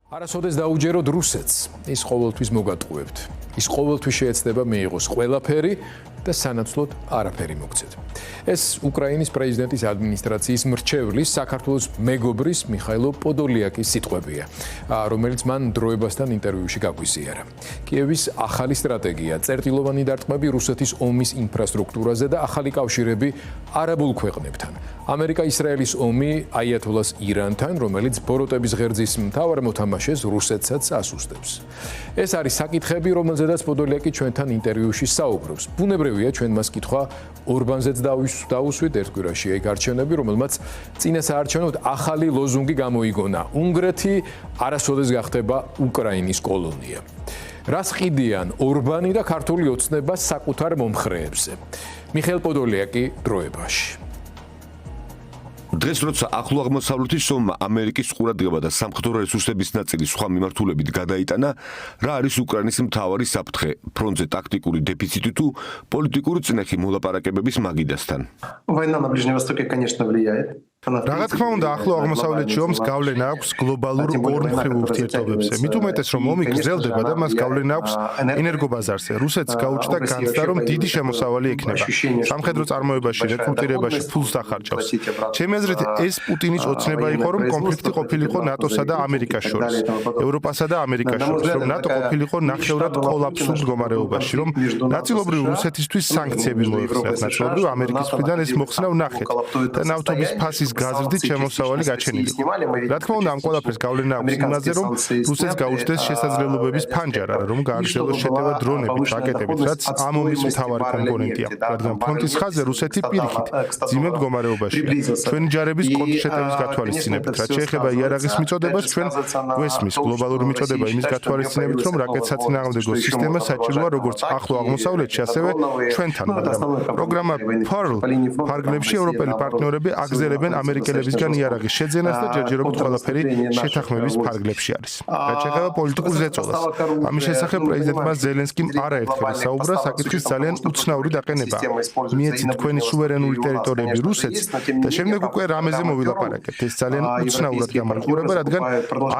არასოდეს დაუჯეროთ რუსეთს, ის ყოველთვის მოგატყუებთ. ის ყოველთვის შეეცდება მიიღოს ყველაფერი და სანაცვლოდ არაფერი მოგცეთ. ეს უკრაინის პრეზიდენტის ადმინისტრაციის მრჩევლის საქართველოს მეგობრის მიხაილო პოდოლიაკის სიტყვებია, რომელიც მან დროებასთან ინტერვიუში გაგვიზიარა. კიევის ახალი სტრატეგია, წერტილოვანი დარტყმები რუსეთის ომის ინფრასტრუქტურაზე და ახალი კავშირები არაბულ ქვეყნებთან. ამერიკა-ისრაელის ომი აიათოლას ირანთან, რომელიც ბოროტების ღერძის მთავარ მოთამაშეს რუსეთსაც ასუსტებს. ეს არის საკითხები, რომელზედაც პოდოლიაკი ჩვენთან ინტერვიუში საუბრობს. ბუნებრივია ჩვენ მას კითხვა ორბანზეც დავუსვით ერთ კვირაში ეგ არჩევნები, რომელმაც წინა საარჩევნოდ ახალი ლოზუნგი გამოიგონა. უნგრეთი არასოდეს გახდება უკრაინის კოლონია. რას ყიდიან ორბანი და ქართული ოცნება საკუთარ მომხრეებზე. მიხეილ პოდოლიაკი დროებაში. დღეს როცა ახლო აღმოსავლეთის ომმა ამერიკის ყურადღება და სამხედრო რესურსების ნაწილი სხვა მიმართულებით გადაიტანა, რა არის უკრაინის მთავარი საფრთხე, ფრონტზე ტაქტიკური დეფიციტი თუ პოლიტიკური წინეხი მოლაპარაკებების მაგიდასთან? Война на Ближнем Востоке, конечно, влияет. რა თქმა უნდა, ახლო აღმოსავლეთში ომს გავლენა აქვს გლობალურ ორმხრივ ურთიერთობებზე. მით უმეტეს, რომ ომი გრძელდება და მას გავლენა აქვს ენერგობაზარზე. რუსეთს გაუჩნდა განცდა, რომ დიდი შემოსავალი ექნება. სამხედრო წარმოებაში, რეკრუტირებაში ფულს ახარჯავს. ჩემი აზრით, ეს პუტინის ოცნება იყო, რომ კონფლიქტი ყოფილიყო ნატოსა და ამერიკას შორის, ევროპასა და ამერიკას შორის, რომ ნატო ყოფილიყო ნახევრად კოლაფსურ მდგომარეობაში, რომ ნაწილობრივ რუსეთისთვის სანქციები მოიხსნათ, ნაწილობრივ ამერიკის მხრიდან ეს მოხსნა ვნახეთ და ნავთობის ფასის გაზრდით შემოსავალი გაჩენილიყო. რა თქმა უნდა, ამ ყველაფერს გავლენა აქვს იმაზე, რომ რუსეთს გაუჩნდეს შესაძლებლობების ფანჯარა, რომ გააგრძელოს შეტევა დრონებით, რაკეტებით, რაც ამ ომის მთავარი კომპონენტია, რადგან ფრონტის ხაზზე რუსეთი პირიქით ძიმე მდგომარეობაშია. ჩვენი ჯარების კონტრშეტევის გათვალისწინებით, რაც შეეხება იარაღის მიწოდებას, ჩვენ გვესმის გლობალური მიწოდება იმის გათვალისწინებით, რომ რაკეტსაწინააღმდეგო სისტემა საჭიროა როგორც ახლო აღმოსავლეთში, ასევე ჩვენთან, მაგრამ პროგრამა Pearl ფარგლებში ევროპელი პარტნიორები აგზელებენ ამერიკელებისგან იარაღის შეძენას და ჯერჯერობით ყველაფერი შეთანხმების ფარგლებში არის. რაც შეეხება პოლიტიკურ ზეწოლას, ამის შესახებ პრეზიდენტმა ზელენსკიმ არაერთხელ საუბრა, საკითხის ძალიან უცნაური დაყენება. მიეცით თქვენი სუვერენული ტერიტორიები რუსეთს და შემდეგ უკვე რამეზე მოვილაპარაკებთ. ეს ძალიან უცნაურად გამოიყურება, რადგან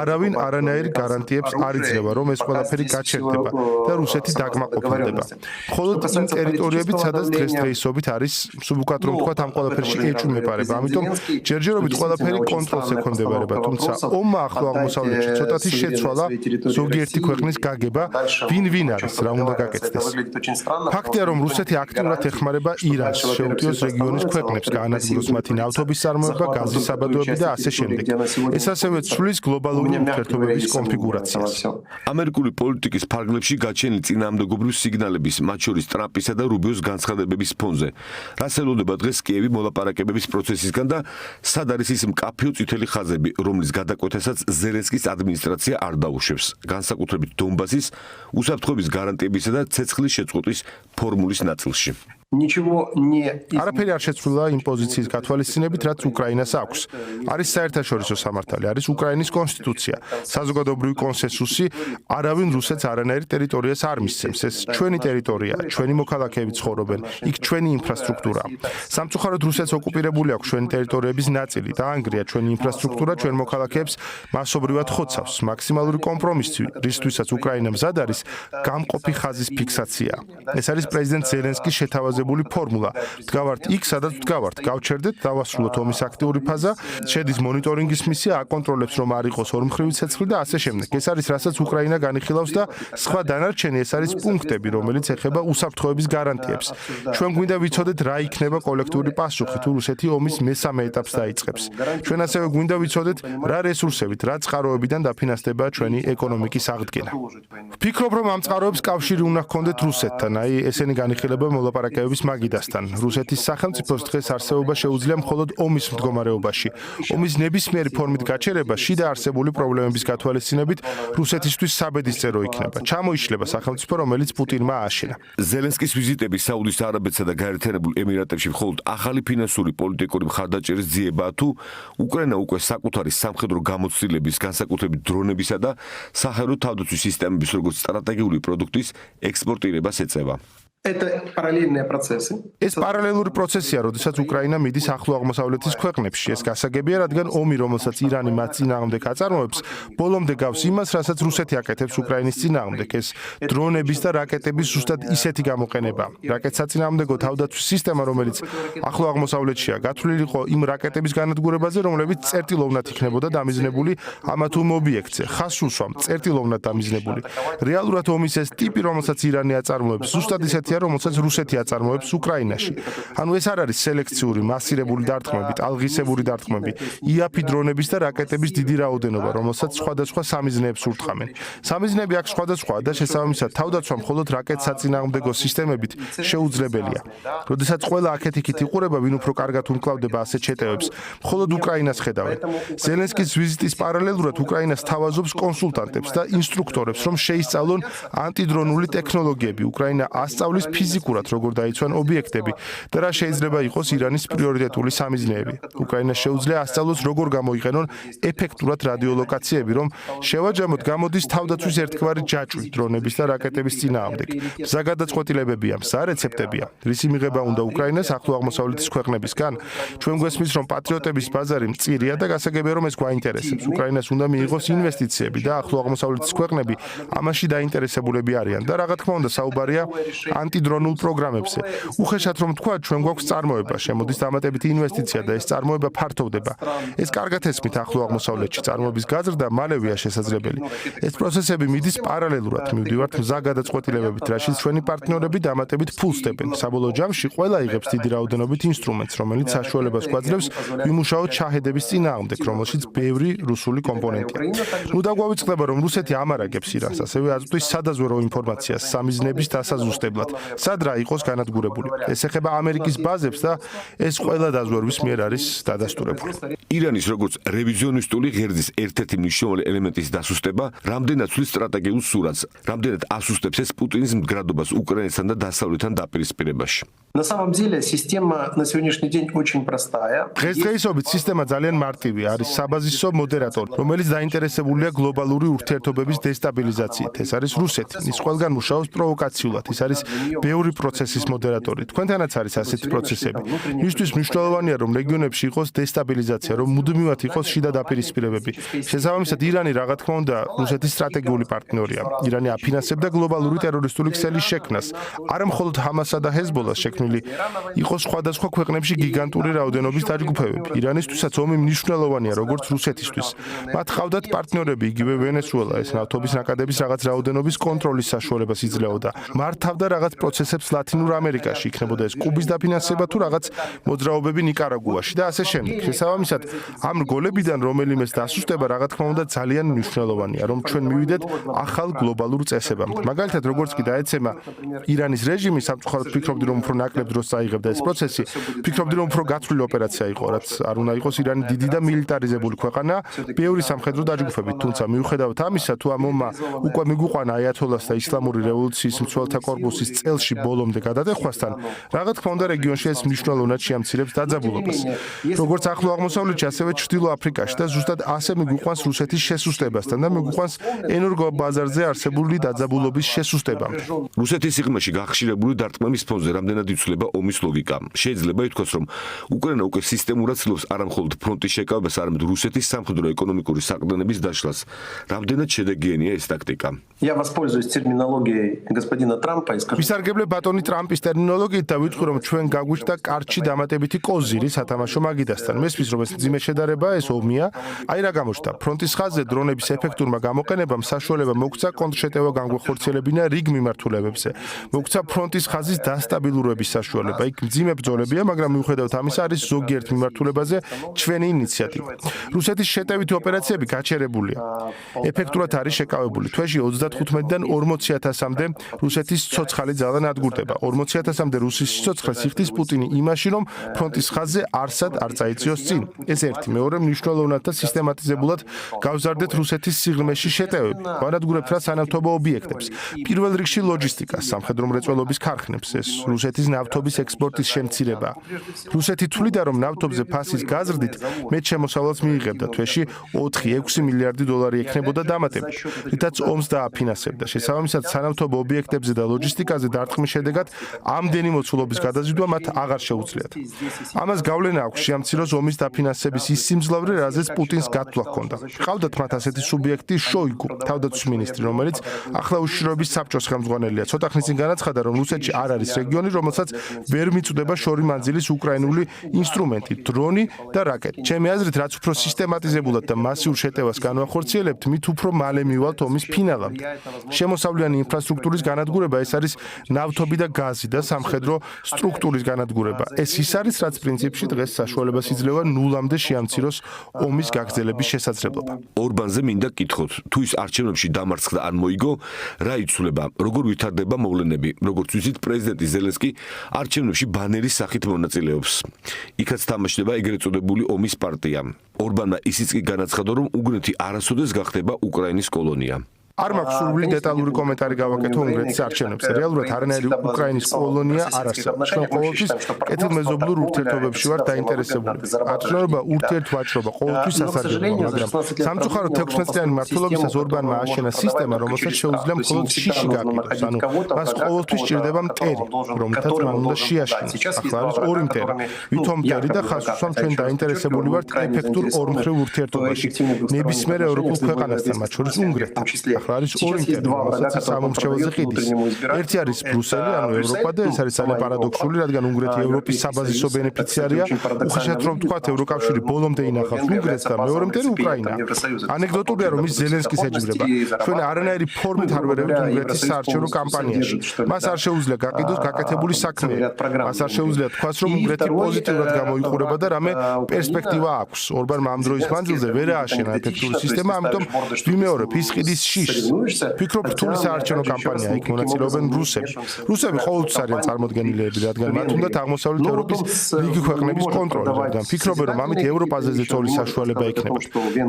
არავინ არანაირ გარანტიებს არ იძლევა, რომ ეს ყველაფერი გაჩერდება და რუსეთი დაკმაყოფილდება. მხოლოდ იმ ტერიტორიებით, სადაც დღესდღეობით არის სუბუქად რომ თქვა ამ ყველაფერში ეჭვმეპარება. ამიტომ ჯერჯერობით ყველაფერი კონტროლს ექვემდებარება, თუმცა ომმა ახლო აღმოსავლეთში ცოტათი შეცვალა ზოგიერთი ქვეყნის გაგება, ვინ არის, რა უნდა გაკეთდეს. ფაქტია, რომ რუსეთი აქტიურად ეხმარება ირანს, შეუტიოს რეგიონის ქვეყნებს, გაანადგუროს მათი ნავთობის წარმოება, გაზის საბადოები და ასე შემდეგ. ეს ასევე ცვლის გლობალური ურთიერთობების კონფიგურაციას. ამერიკული პოლიტიკის ფარგლებში გაჩენილი წინააღმდეგობრივი სიგნალების, მათ შორის ტრამპისა და რუბიოს განცხადებების ფონზე, რას ელოდება დღეს კიევი მოლაპარაკებების პროცესისგან და სად არის ის მკაფიო წითელი ხაზები, რომლის გადაკვეთასაც ზელენსკის ადმინისტრაცია არ დაუშვებს, განსაკუთრებით დონბასის უსაფრთხოების გარანტიებისა და ცეცხლის შეწყვეტის ფორმულის ნაწილში. არაფერი არ შეცვლილა იმ პოზიციის გათვალისწინებით, რაც უკრაინას აქვს. არის საერთაშორისო სამართალი, არის უკრაინის კონსტიტუცია, საზოგადოებრივი კონსენსუსი, არავინ რუსეთს არანაირ ტერიტორიას არ მისცემს. ეს ჩვენი ტერიტორიაა, ჩვენი მოქალაქეები ცხოვრობენ, იქ ჩვენი ინფრასტრუქტურაა. სამწუხაროდ რუსეთს ოკუპირებული აქვს ჩვენი ტერიტორიების ნაწილი, დაანგრია ჩვენი ინფრასტრუქტურა, ჩვენ მოქალაქეებს მასობრივად ხოცავს. მაქსიმალური კომპრომისი, რისთვისაც უკრაინა მზად არის, გამყოფი ხაზის ფიქსაცია. ეს არის პრეზიდენტ ზელენსკის შეთავაზებული ფორმულა. დგავართ იქ, სადაც დგავართ, გავჩერდეთ, დავასრულოთ ომის აქტიური ფაზა, შედის მონიტორინგის მისია, აკონტროლებს, რომ არ იყოს ორმხრივი ცეცხლი და ასე შემდეგ. ეს არის, რასაც უკრაინა განიხილავს და სხვა დანარჩენი, ეს არის პუნქტები, რომელიც ეხება უსაფრთხოების გარანტიებს. ჩვენ გვინდა ვიცოდეთ, რა იქნება კოლექტიური პასუხი, თუ რუსეთი ომის მესამე ეტაპს დაიწყებს. ჩვენ ასევე გვინდა ვიცოდეთ, რა რესურსებით, რა წყაროებიდან დაფინანსდება ჩვენი ეკონომიკის აღდგენა. ვფიქრობ, რომ ამ წყაროებს კავშირი უნდა ჰქონდეთ რუსეთთან, ესენი განიხილება მოლაპარაკებების მაგიდასთან. რუსეთის სახელმწიფოს დღეს არსებობა შეუძლია მხოლოდ ომის მდგომარეობაში. ომის ნებისმიერი ფორმით გაჩერება შიდა არსებული პრობლემების გათვალისწინებით რუსეთისთვის საბედისწერო იქნება. ჩამოიშლება სახელმწიფო, რომელიც პუტინმა ააშენა. ზელენსკის ვიზიტები საუდის არაბეთსა და გაერთიანებულ ემირატებში მხოლოდ ახალი ფინანსური პოლიტიკური მხარდაჭერის ძიებაა თუ უკრაინა უკვე საკუთარი სამხედრო გამოცდილების, განსაკუთრებით დრონებისა და საჰაერო თავდაცვის სისტემების როგორც სტრატეგიული პროდუქტის ექსპორტირებას ეწევა. Это параллельные процессы. ეს პარალელური პროცესია, როდესაც უკრაინა მიდის ახლო აღმოსავლეთის ქვეყნებში. ეს გასაგებია, რადგან ომი, რომელსაც ირანი მათ წინააღმდეგ აწარმოებს, ბოლომდე გავს იმას, რასაც რუსეთი აკეთებს უკრაინის წინააღმდეგ. ეს დრონების და რაკეტების ზუსტად ისეთი გამოყენება. რაკეტსაწინააღმდეგო თავდაცვის სისტემა, რომელიც ახლო აღმოსავლეთშია, გათვლილი იყო იმ რაკეტების განადგურებაზე, რომლებიც წერტილოვნად იქნებოდა დამიზნებული ამა თუ იმ ობიექტზე. ხაზს უსვამ, წერტილოვნად დამიზნებული. რეალურად ომის ეს ტიპი, რომელსაც ირანი აწარმოებს, ზუსტად ისეთია, რომელსაც რუსეთი აწარმოებს უკრაინაში. ანუ ეს არ არის სელექციური, მასირებული დარტყმები, ტალღისებური დარტყმები, იაფი დრონების და რაკეტების დიდი რაოდენობა, რომელსაც სხვადასხვა სამიზნეებს ურტყამენ. სამიზნეები აქ სხვადასხვაა და შესაბამისად თავდაცვა მხოლოდ რაკეტსაწინააღმდეგო სისტემებით შეუძლებელია. როდესაც ყველა აქეთ-იქით იყურება, ვინ უფრო კარგად უმკლავდება ასეთ შეტევებს, მხოლოდ უკრაინას ხედავენ. ზელენსკის ვიზიტის პარალელურად უკრაინას თავაზობს კონსულტანტებს და ინსტრუქტორებს, რომ შეისწავლონ ანტიდრონული ტექნოლოგიები. უკრაინა ასწავლის ფიზიკურად, როგორ დაიცვან ობიექტები და რა შეიძლება იყოს ირანის პრიორიტეტული სამიზნეები. უკრაინას შეუძლია ასწავლოს, როგორ გამოიყენონ ეფექტურად რადიოლოკაციები, რომ შევაჯამოთ გამოდის თავდაცვის ერთგვარი ჯაჭვი დრონების და რაკეტების წინააღმდეგ. მზა გადაწყვეტილებებია, მზა რეცეპტებია. რისი მიღება უნდა უკრაინას ახლო აღმოსავლეთის ქვეყნებისგან? ჩვენ გვესმის, რომ პატრიოტების ბაზარი მწირია და გასაგებია, რომ ეს გვაინტერესებს. უკრაინას უნდა მიიღოს ინვესტიციები და ახლო აღმოსავლეთის ქვეყნები ამაში დაინტერესებულები არიან და რა თქმა უნდა საუბარია ანტიდრონულ პროგრამებზე. უხეშად რომ თქვა, ჩვენ გვაქვს წარმოება, შემოდის დამატებითი ინვესტიცია და ეს წარმოება ფართოვდება. ეს კარგად ესმით ახლო აღმოსავლეთში წარმოების გაზრდა მალევეა შესაძლებელი. ეს პროცესები მიდის პარალელურად, მივდივართ მზა გადაწყვეტილებებით, რაშიც ჩვენი პარტნიორები დამატებით ფულს დებენ. საბოლოო ჯამში ყველა იღებს დიდი რაოდენობით ინსტრუმენტს, რომელიც საშუალებას გვაძლევს ვიმუშაოთ შაჰედების წინააღმდეგ, რომელშიც ბევრი რუსული კომპონენტია. ნუ დაგვავიწყდება, რომ რუსეთი ამარაგებს ირანს, ასევე აწვდის სადაზვერო ინფორმაციას სამიზნეების დასაზუსტებლად, სად რა იყოს განადგურებული. ეს ეხება ამერიკის ბაზებს და ეს ყველა დაზვერვის მიერ არის დადასტურებული. ირანის როგორც რევიზიონისტული ღერძის ერთ-ერთი მნიშვნელოვანი ელემენტის დასუსტება, რამდენად ცვლის სტრატეგიულ სურათს, რამდენად ასუსტებს ეს პუტინის მდგრადობას უკრაინასთან და დასავლეთთან დაპირისპირებაში. На самом деле система на сегодняшний день очень простая. დღესდღეობით სისტემა ძალიან მარტივია, არის საბაზისო მოდერატორი, რომელიც დაინტერესებულია გლობალური ურთიერთობების დესტაბილიზაციით. ეს არის რუსეთი. ის ყველგან მუშაობს პროვოკაციულად. ის არის ბევრი პროცესის მოდერატორი. თქვენთანაც არის ასეთი პროცესები. მისთვის მნიშვნელოვანია, რომ რეგიონებში იყოს დესტაბილიზაცია, რომ მუდმივად იყოს შიდა დაპირისპირებები. შესაბამისად, ირანი რა თქმა უნდა რუსეთის სტრატეგიული პარტნიორია. ირანი აფინანსებდა გლობალური ტერორისტული ქსელის შექმნას. არა მხოლოდ ჰამასსა და ჰეზბოლას შექმნილი იყოს სხვადასხვა ქვეყნებში გიგანტური რაოდენობის დაჯგუფებები. ირანისთვისაც ომი მნიშვნელოვანია, როგორც რუსეთისთვის. მათ ყავდათ პარტნიორები, იგივე ვენესუელა, ეს ნავთობის ნაკადების რაღაც რაოდენობის კონტროლის საშუალებას იძლეოდა. მართავდა რაღაც პროცესებს ლათინურ ამერიკაში, იქნებოდა ეს კუბის დაფინანსება თუ რაღაც მოძრაობები ნიკარაგუაში და ასე შემდეგ. შესაბამისად, ამ რგოლებიდან რომელიმეს დასუსტება რა თქმა უნდა ძალიან მნიშვნელოვანია, რომ ჩვენ მივიდეთ ახალ გლობალურ წესებამდე. მაგალითად, როგორც კი დაეცემა ირანის რეჟიმი, სამწუხაროდ ფიქრობდი, რომ უფრო ნაკლებ დროს წაიღებდა ეს პროცესი. ფიქრობდი, რომ უფრო გათვლილი ოპერაცია იყო, რაც არ უნდა იყოს ირანი დიდი და მილიტარიზებული ქვეყანა, ბევრი სამხედრო დაჯგუფებით, თუმცა მიუხედავად ამისა, თუ ამ ომმა უკვე მიგვიყვანა აიათოლას და ისლამური რევოლუციის მცველთა კორპუსის წელში ბოლომდე გადადეხვასთან, რა თქმა უნდა რეგიონში ეს მნიშვნელოვნად შეამცირებს დაძაბულობას. როგორც ახლო აღმოსავლეთში, ასევე ჩრდილო აფრიკაში და ზუსტად ასე მიგვიყვანს რუსეთის შესუსტებასთან და მიგვიყვანს ენერგობაზარზე არსებული დაძაბულობის შესუსტებამდე. რუსეთის სიღრმეში გახშირებული დარტყმების ფონზე რამდენად იცვლება ომის ლოგიკა. შეიძლება ითქვას, რომ უკრაინა უკვე სისტემურად ცდილობს არა მხოლოდ ფრონტის შეკავებას, არამედ რუსეთის სამხედრო-ეკონომიკური საყრდენების დაშლას. რამდენად შედეგიანია ეს ტაქტიკა? Я воспользуюсь терминологией господина Трампа и скажу. ვისარგებლე ბატონი ტრამპის ტერმინოლოგიით და ვიტყვი, რომ ჩვენ გაგვიჩნდა კარჩი დამატებითი კოზირი სათამაშო მაგიდასთან. მესმის, რომ ეს მძიმე შედარება, ეს ომია. აი რა გამოჩნდა. ფრონტის ხაზზე დრონების ეფექტურმა გამოყენებამ საშუალება მოგცა კონტრშეტევა განგვეხორციელებინა რიგ მიმართულებებზე. მოგცა ფრონტის ხაზის დასტაბილურების საშუალება. იქ მძიმე ბრძოლებია, მაგრამ მიუხედავად ამისა არის ზოგიერთ მიმართულებაზე ჩვენი ინიციატივა. რუსეთის შეტევითი ოპერაციები გაჩერებულია. ეფექტურად არის შეკავებული. თვეში 35-დან 40,000-მდე რუსეთის ცოცხალი ძალა ნადგურდება. 40,000-მდე რუსის სიცოცხლეს იხდის პუტინი იმაში, რომ ფრონტის ხაზზე არსად არ წაიწიოს წინ. ეს ერთი, მეორე მნიშვნელოვნად და სისტემატიზებულად გავზარდეთ რუსეთის სიღრმეში შეტევები. ვანადგურებთ რა სანავთობო ობიექტებს. პირველ რიგში ლოჯისტიკას, სამხედრო მრეწველობის ქარხნებს, ეს რუსეთის ნავთობის ექსპორტის შემცირება. რუსეთი თვლიდა, რომ ნავთობზე ფასის გაზრდით მეტ შემოსავალს მიიღებდა. თვეში 4-6 მილიარდი დოლარი ექნებოდა დამატებით, რითაც ომს დააფინანსებდა. შესაბამისად, სანავთობო ობიექტებზე და ლოჯისტიკაზე ფარგლებზე დარტყმის შედეგად ამდენი მოცულობის გადაზიდვა მათ აღარ შეუძლიათ. ამას გავლენა აქვს შეამციროს ომის დაფინანსების ის სიმძლავრე, რაზეც პუტინს გათვლა ჰქონდა. ყავდათ მათ ასეთი სუბიექტი შოიგუ, თავდაცვის მინისტრი, რომელიც ახლა უშიშროების საბჭოს ხელმძღვანელია. ცოტა ხნის წინ განაცხადა, რომ რუსეთში არ არის რეგიონი, რომელსაც ვერ მიწვდება შორი მანძილის უკრაინული ინსტრუმენტი, დრონი და რაკეტი. ჩემი აზრით, რაც უფრო სისტემატიზებულად და მასიურ შეტევას განვახორციელებთ, მით უფრო მალე მივალთ ომის ფინალამდე. შემოსავლიანი ინფრასტრუქტურის განადგურება ეს არის ნავთობი და გაზი და სამხედრო სტრუქტურის განადგურება. ეს ის არის, რაც პრინციპში დღეს საშუალებას იძლევა ნულამდე შეამციროს ომის გაგრძელების შესაძლებლობა. ორბანზე მინდა გკითხოთ, თუ ის არჩევნებში დამარცხდა ან მოიგო, რა იცვლება, როგორ ვითარდება მოვლენები, როგორც ვიცით, პრეზიდენტი ზელენსკი არჩევნებში ბანერის სახით მონაწილეობს. იქაც თამაშდება ეგრეთ წოდებული ომის პარტია. ორბანმა ისიც კი განაცხადა, რომ უგრეთი არასოდეს გახდება უკრაინის კოლონია. არ მაქვს სრული დეტალური კომენტარი გავაკეთო უნგრეთის არჩევნებზე. რეალურად არანაირი უკრაინის კოლონია არ არსებობს. ჩვენ ყოველთვის კეთილმეზობლურ ურთიერთობებში ვართ დაინტერესებული. ათწლეულობა ურთიერთვაჭრობა ყოველთვის სასარგებლოა, მაგრამ სამწუხაროდ 16 წლიანი მმართველობისას ორბანმა აშენა სისტემა, რომელსაც შეუძლია მხოლოდ შიში გაყიდოს. ანუ მას ყოველთვის სჭირდება მტერი, რომლითაც მან უნდა შეაშინოს. ახლა არის ორი მტერი. ვითომ მტერი და ხას უსვამ ჩვენ დაინტერესებული ვართ ეფექტურ ორმხრივ ურთიერთობაში. ნებისმიერ ევროპულ ქვეყანასთან, მათ შორის უნგრეთთან. არის ორი მტერი, რომელსაც სამომრჩეველზე ყიდის. ერთი არის ბრუსელი, ანუ ევროპა და ეს არის ძალიან პარადოქსული, რადგან უნგრეთი ევროპის საბაზისო ბენეფიციარია. უხეშად რომ ვთქვათ, ევროკავშირი ბოლომდე ინახავს უნგრეთს და მეორე მტერი უკრაინა. ანეკდოტურია, რომ ის ზელენსკის ეჯიბრება. ჩვენ არანაირი ფორმით არ ვერევით უნგრეთის საარჩევნო კამპანიაში. მას არ შეუძლია გაყიდოს გაკეთებული საქმე. მას არ შეუძლია თქვას, რომ უნგრეთი პოზიტიურად გამოიყურება და რამე პერსპექტივა აქვს. ორბანმა ამ დროის მანძილზე ვერ ააშენა ეფექტური სისტემა, ამიტომ ვიმეორებ, ის ყიდის შიშს. ფიქრობ, რთული საარჩევნო კამპანია იქ მონაწილეობენ რუსები. რუსები ყოველთვის არიან წარმოდგენილები, რადგან მათ უნდათ აღმოსავლეთ ევროპის რიგი ქვეყნების კონტროლი, რადგან ფიქრობენ, რომ ამით ევროპაზე ზეწოლის საშუალება იქნება.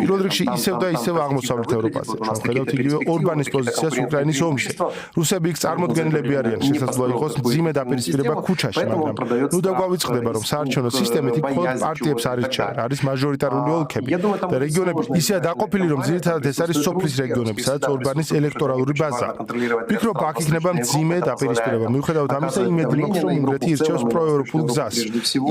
პირველ რიგში ისევ და ისევ აღმოსავლეთ ევროპაზე. ჩვენ ხედავთ იგივე ორბანის პოზიციას უკრაინის ომში. რუსები იქ წარმოდგენილები არიან, შესაძლოა იყოს მძიმე დაპირისპირება ქუჩაში, მაგრამ ნუ დაგვავიწყდება, რომ საარჩევნო სისტემით იქ მხოლოდ პარტიებს არჩევენ, არის მაჟორიტარული ოლქები და რეგიონები ისეა დაყოფილი, რომ ძირითადად ეს არის სოფლის რეგიონები, სადაც ორბანის ელექტორალური ბაზა. ფიქრობ, აქ იქნება მძიმე დაპირისპირება. მიუხედავად ამისა, იმედი მაქვს, რომ უნგრეთი ირჩევს პროევროპულ გზას.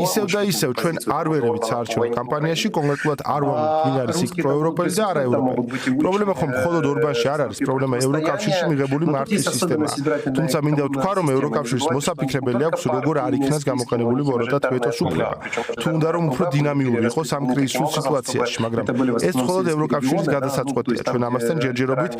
ისევ და ისევ ჩვენ არ ვერევით საარჩევნო კამპანიაში, კონკრეტულად არ ვამბობთ, ვინ არის იქ პროევროპელი და არაევროპელი. პრობლემა ხომ მხოლოდ ორბანში არ არის, პრობლემა ევროკავშირში მიღებული მართვის სისტემაა. თუმცა მინდა ვთქვა, რომ ევროკავშირის მოსაფიქრებელი აქვს, როგორ არ იქნას გამოყენებული ვოროდათ ვეტოს უფლება. თუ უნდა რომ უფრო დინამიური იყოს ამ კრიზისულ სიტუაციაში, მაგრამ ეს მხოლოდ ევროკავშირის გადასაწყვეტია. ჩვენ ამასთან ჯერჯერობით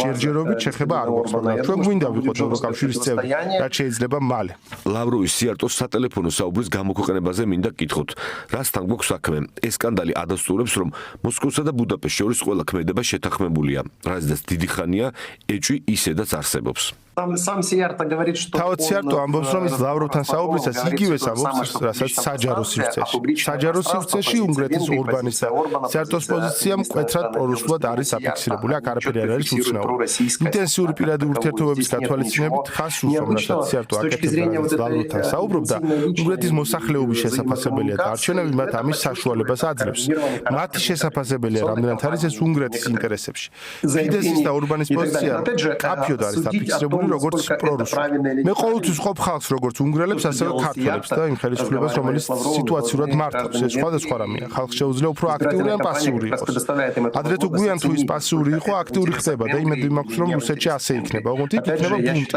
ჯერჯერობით შეხება არ გვაქვს, მაგრამ ჩვენ გვინდა ვიყოთ ევროკავშირის წევრი, რაც შეიძლება მალე. ლავროვის სიარტოს სატელეფონო საუბრის გამოქვეყნებაზე მინდა გკითხოთ, რასთან გვაქვს საქმე? ეს სკანდალი ადასტურებს, რომ მოსკოვსა და ბუდაპეშტს შორის ყველა ქმედება შეთანხმებულია, რაზეც დიდი ხანია ეჭვი ისედაც არსებობს. თავად სიარტო ამბობს, რომ ის ლავროვთან საუბრისას იგივეს ამბობს, რასაც საჯარო სივრცეში. საჯარო სივრცეში უნგრეთის ორბანის და სიარტოს პოზიცია მკვეთრად პრორუსულად არის აფიქსირებული, აქ არაფერი არ არის უცნაური. ინტენსიური პირადი ურთიერთობების გათვალისწინებით ხას უსვამ, რასაც სიარტო აკეთებდა ლავროვთან საუბრობდა, უნგრეთის მოსახლეობის შესაძლებელია და არჩევნები მათ ამის საშუალებას აძლევს. მათი შესაძლებელია რამდენად არის ეს უნგრეთის ინტერესებში. ფიდესის და ორბანის პოზიცია კაფიოდ არის აფიქსირებული როგორც პრორუსული. მე ყოველთვის ყოფ ხალხს როგორც უნგრელებს, ასევე ქართველებს და იმ ხელისუფლებას, რომელიც სიტუაციურად მართავს. ეს სხვადასხვა რამეა. ხალხს შეუძლია უფრო აქტიური ან პასიური იყოს. ადრე თუ გვიან თუ ის პასიური იყო, აქტიური ხდება და იმედი მაქვს, რომ რუსეთში ასე იქნება. ოღონდ იქ იქნება ბუნტი.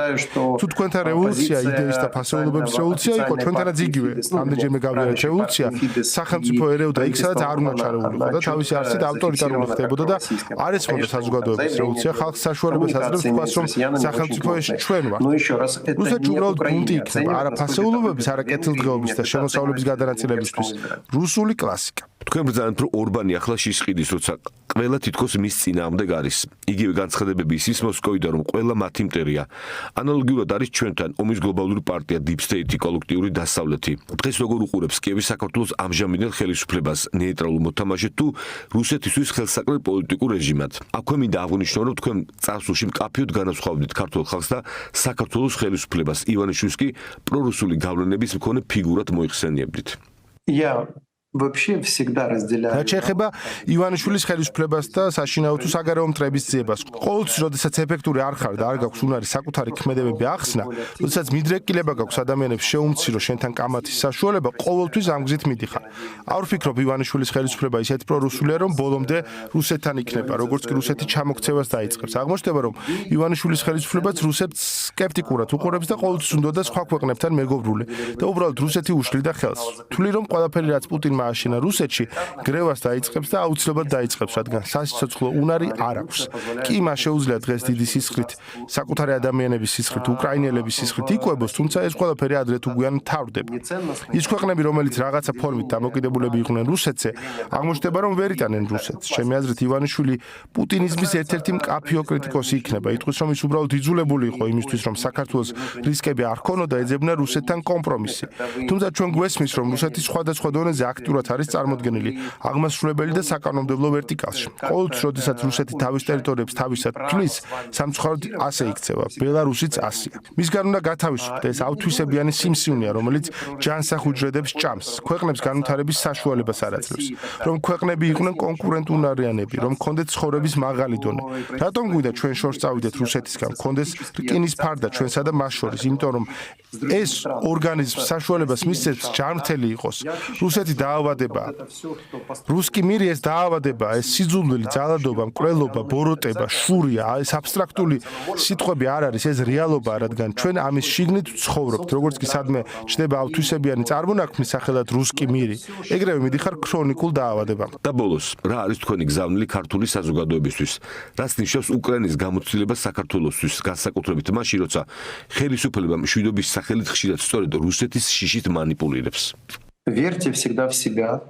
თუ თქვენთან რევოლუცია, იდეის და ფასეულობების რევოლუცია იყო, ჩვენთანაც იგივე. ამდენჯერმე გავიარეთ რევოლუცია, სახელმწიფო ერევდა იქ, სადაც არ უნდა ჩარეულიყო და თავისი არსით ავტორიტარული ხდებოდა და არ ეცმოდა საზოგადოების რევოლუცია. ხალხს საშუალებას აძლევს თქვას, რომ სახელმწიფო ჩვენ ვართ. რუსეთში უბრალოდ ბუნტი იქნება, არა ფასეულობების, არა კეთილდღეობის და შემოსავლების გადანაწილებისთვის. რუსული კლასიკა. თქვენ ბრძანებთ, რომ ორბანი ახლა შიშყიდის, როცა ყველა თითქოს მის წინააღმდეგ არის. იგივე განცხადებები ისის მოსკოვიდან, რომ ყველა მათი მტერია. ანალოგიურად არის ჩვენთან ომის გლობალური პარტია Deep State კოლექტიური დასავლეთი. დღეს როგორ უყურებს კიევი საქართველოს ამჟამინდელ ხელისუფლებას ნეიტრალურ მოთამაშედ თუ რუსეთისთვის ხელსაყრელ პოლიტიკურ რეჟიმად? აქვე მინდა აღვნიშნო, რომ თქვენ წარსულში მკაფიოდ განასხვავებდით ქართულ ხალხს და საქართველოს ხელისუფლებას. ივანიშვილს კი პრორუსული გავლენების მქონე ფიგურად მოიხსენიებდით. вообще всегда разделяю. რაც შეეხება ივანიშვილის ხელისუფლებას და საშინაო თუ საგარეო მტრების ძიებას. ყოველთვის, როდესაც ეფექტური არ ხარ და არ გაქვს უნარი საკუთარი ქმედებები ახსნა, როდესაც მიდრეკილება გაქვს ადამიანებს შეუმცირო შენთან კამათის საშუალება, ყოველთვის ამ გზით მიდიხარ. არ ვფიქრობ ივანიშვილის ხელისუფლება ისეთ პრორუსულია, რომ ბოლომდე რუსეთთან იქნება, როგორც კი რუსეთი ჩამოქცევას დაიწყებს. აღმოჩნდება, რომ ივანიშვილის ხელისუფლებაც რუსეთს სკეპტიკურად უყურებს და ყოველთვის უნდა სხვა ქვეყნებთან მეგობრული და უბრალოდ რუსეთი უშლიდა ხელს. თვლი რომ ყველაფერი რაც პუტინმა აშენა რუსეთში გრევას დაიწყებს და აუცილებლად დაიწყებს, რადგან სასიცოცხლო უნარი არ აქვს. კი მას შეუძლია დღეს დიდი სისხლით, საკუთარი ადამიანების სისხლით, უკრაინელების სისხლით იკვებოს, თუმცა ეს ყველაფერი ადრე თუ გვიან მთავრდება. ის ქვეყნები, რომელიც რაღაცა ფორმით დამოკიდებულები იყვნენ რუსეთზე, აღმოჩნდება, რომ ვერ იტანენ რუსეთს. ჩემი აზრით, ივანიშვილი პუტინიზმის ერთ-ერთი მკაფიო კრიტიკოსი იქნება. იტყვის, რომ ის უბრალოდ იძულებული იყო იმისთვის, რომ საქართველოს რისკები არ ქონოდა, ეძებნა რუსეთთან კომპრომისი. თუმცა ჩვენ გვესმის, რომ რუსეთი სხვადასხვა დონეზე აქტიურად არის წარმოდგენილი აღმასრულებელი და საკანონმდებლო ვერტიკალში. ყოველთვის, როდესაც რუსეთი თავის ტერიტორიებს თავისად თვლის, სამწუხაროდ ასე იქცევა. ბელარუსიც ასეა. მისგან უნდა გათავისუფლდეს ეს ავთვისებიანი სიმსივნეა, რომელიც ჯანსაღ უჯრედებს ჭამს, ქვეყნებს განვითარების საშუალებას არ აძლევს, რომ ქვეყნები იყვნენ კონკურენტუნარიანები, რომ კონდეთ ცხოვრების მაღალი დონე. რატომ გვინდა ჩვენ შორს წავიდეთ რუსეთისგან, კონდეს რკინის ფარდა ჩვენსა და მას შორის, იმიტომ რომ ეს ორგანიზმ საშუალებას მისცემს ჯანმრთელი იყოს. რუსეთი დაავადება. რუსკი მირი ეს დაავადება, ეს სიძულვილი, ძალადობა, მკვლელობა, ბოროტება, შურია, ეს აბსტრაქტული სიტყვები არ არის, ეს რეალობაა, რადგან ჩვენ ამის შიგნით ვცხოვრობთ, როგორც კი სადმე ჩნდება ავთვისებიანი წარმონაქმნის სახელად რუსკი მირი, ეგრევე მიდიხარ ქრონიკულ დაავადებამდე. და ბოლოს, რა არის თქვენი გზავნილი ქართული საზოგადოებისთვის? რაც ნიშნავს უკრაინის გამოცდილებას საქართველოსთვის, განსაკუთრებით მაშინ, როცა ხელისუფლება მშვიდობის სახელით ხშირად სწორედ რუსეთის შიშით მანიპულირებს. Верьте всегда в себя.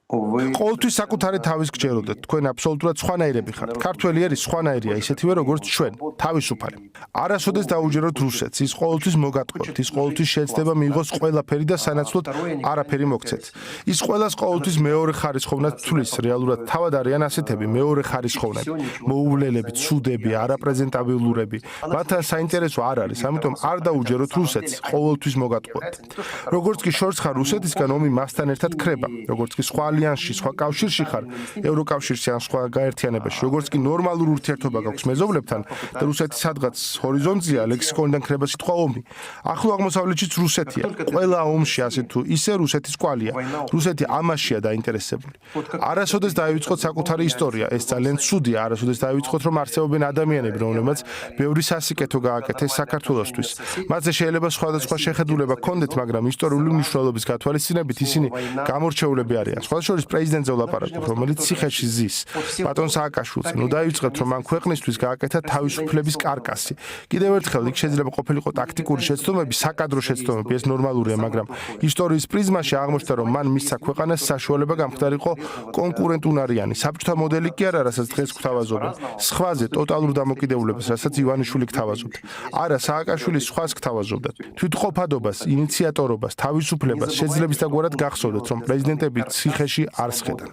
ყოველთვის საკუთარი თავის გჯეროდეთ. თქვენ აბსოლუტურად სხვანაირები ხართ. ქართველი არის სხვანაირია, ისეთივე როგორც ჩვენ, თავისუფალი. არასოდეს დაუჯეროთ რუსეთს, ის ყოველთვის მოგატყუებთ, ის ყოველთვის შეეცდება მიიღოს ყველაფერი და სანაცვლოდ არაფერი მოგცეთ. ის ყველას ყოველთვის მეორე ხარისხოვნად თვლის, რეალურად თავად არიან ასეთები, მეორე ხარისხოვნები, მოუვლელები, ცუდები, არაპრეზენტაბილურები. მათთან საინტერესო არ არის, ამიტომ არ დაუჯეროთ რუსეთს, ყოველთვის მოგატყუებთ. როგორც კი შორს ხარ რუსეთისგან, ომი მასთან ერთად ქრება, როგორც კი სხვა ალიანსში, სხვა კავშირში ხარ, ევროკავშირში ან სხვა გაერთიანებაში, როგორც კი ნორმალური ურთიერთობა გაქვს მეზობლებთან და რუსეთი სადღაც ჰორიზონტზეა, ლექსიკონიდან ქრება სიტყვა ომი. ახლო აღმოსავლეთშიც რუსეთია. ყველა ომში ასე თუ ისე რუსეთის კვალია. რუსეთი ამაშია დაინტერესებული. არასოდეს დაივიწყოთ საკუთარი ისტორია, ეს ძალიან ცუდია, არასოდეს დაივიწყოთ, რომ არსებობენ ადამიანები, რომლებმაც ბევრი სასიკეთო გააკეთეს საქართველოსთვის. მათზე შეიძლება სხვადასხვა შეხედულება ჰქონდეთ, მაგრამ ისტორიული მნიშვნელობის გათვალისწინებით ისინი გამორჩეულები არიან. შორის პრეზიდენტზე ვლაპარაკობ, რომელიც ციხეში ზის. ბატონ სააკაშვილს, ნუ დაივიწყებთ, რომ ამ ქვეყნისთვის გააკეთა თავისუფლების კარკასი. კიდევ ერთხელ, იქ შეიძლება ყოფილიყო ტაქტიკური შეცდომები, საკადრო შეცდომები, ეს ნორმალურია, მაგრამ ისტორიის პრიზმაში აღმოჩნდა, რომ მან მისცა ქვეყანას საშუალება გამხდარიყო კონკურენტუნარიანი, საბჭოთა მოდელი კი არა, რასაც დღეს გვთავაზობენ. სხვაზე ტოტალურ დამოკიდებულებას, რასაც ივანიშვილი გთავაზობთ. არა, სააკაშვილის სხვას გთავაზობდათ. თვითყოფადობას, ინიციატორობას, თავისუფლებას, შეძლებს და გვარად გახსოვდეთ, რომ პრეზიდენტები ციხეში არ სხედან.